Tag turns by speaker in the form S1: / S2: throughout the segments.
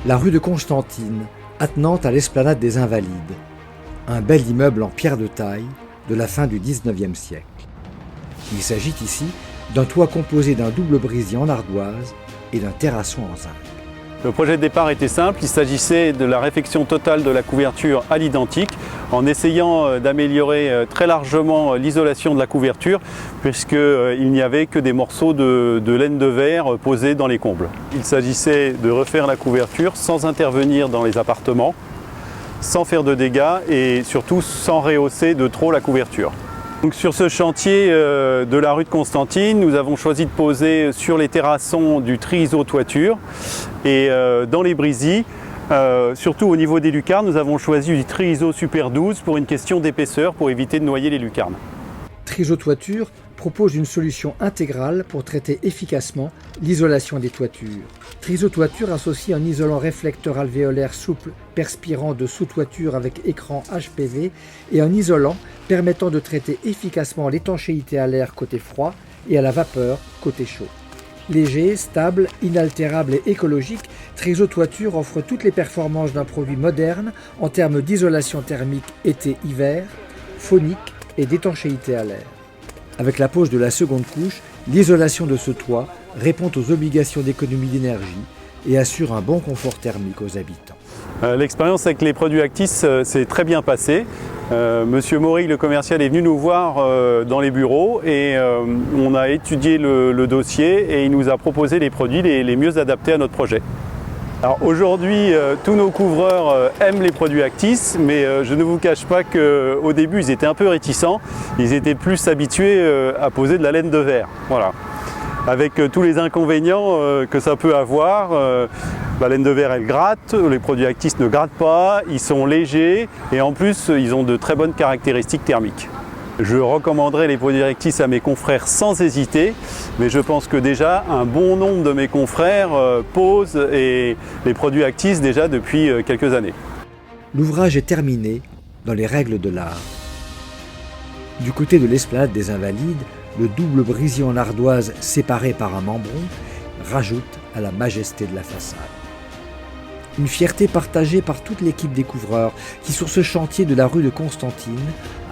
S1: La rue de Constantine, attenante à l'esplanade des Invalides. Un bel immeuble en pierre de taille de la fin du XIXe siècle. Il s'agit ici d'un toit composé d'un double brisé en ardoise et d'un terrasson en zinc.
S2: Le projet de départ était simple, il s'agissait de la réfection totale de la couverture à l'identique en essayant d'améliorer très largement l'isolation de la couverture puisqu'il n'y avait que des morceaux de laine de verre posés dans les combles. Il s'agissait de refaire la couverture sans intervenir dans les appartements, sans faire de dégâts et surtout sans rehausser de trop la couverture. Donc sur ce chantier de la rue de Constantine, nous avons choisi de poser sur les terrassons du tri-iso toiture et dans les brisées, surtout au niveau des lucarnes, nous avons choisi du tri-iso Super 12 pour une question d'épaisseur pour éviter de noyer les lucarnes.
S1: Tri-iso Toiture propose une solution intégrale pour traiter efficacement l'isolation des toitures. Tri-iso Toiture associe un isolant réflecteur alvéolaire souple perspirant de sous-toiture avec écran HPV et un isolant permettant de traiter efficacement l'étanchéité à l'air côté froid et à la vapeur côté chaud. Léger, stable, inaltérable et écologique, Tri-iso Toiture offre toutes les performances d'un produit moderne en termes d'isolation thermique été-hiver, phonique et d'étanchéité à l'air. Avec la pose de la seconde couche, l'isolation de ce toit répond aux obligations d'économie d'énergie et assure un bon confort thermique aux habitants.
S2: L'expérience avec les produits Actis s'est très bien passée. Monsieur Maury, le commercial, est venu nous voir dans les bureaux et on a étudié le dossier et il nous a proposé les produits les mieux adaptés à notre projet. Alors aujourd'hui, tous nos couvreurs aiment les produits Actis, mais je ne vous cache pas qu'au début, ils étaient un peu réticents. Ils étaient plus habitués à poser de la laine de verre. Voilà. Avec tous les inconvénients que ça peut avoir. La laine de verre, elle gratte, les produits Actis ne grattent pas, ils sont légers et en plus, ils ont de très bonnes caractéristiques thermiques. Je recommanderais les produits Actis à mes confrères sans hésiter, mais je pense que déjà un bon nombre de mes confrères posent les produits Actis déjà depuis quelques années.
S1: L'ouvrage est terminé dans les règles de l'art. Du côté de l'esplanade des Invalides, le double brisé en ardoise séparé par un membron rajoute à la majesté de la façade. Une fierté partagée par toute l'équipe des couvreurs qui, sur ce chantier de la rue de Constantine,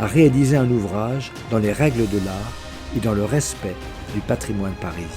S1: a réalisé un ouvrage dans les règles de l'art et dans le respect du patrimoine parisien.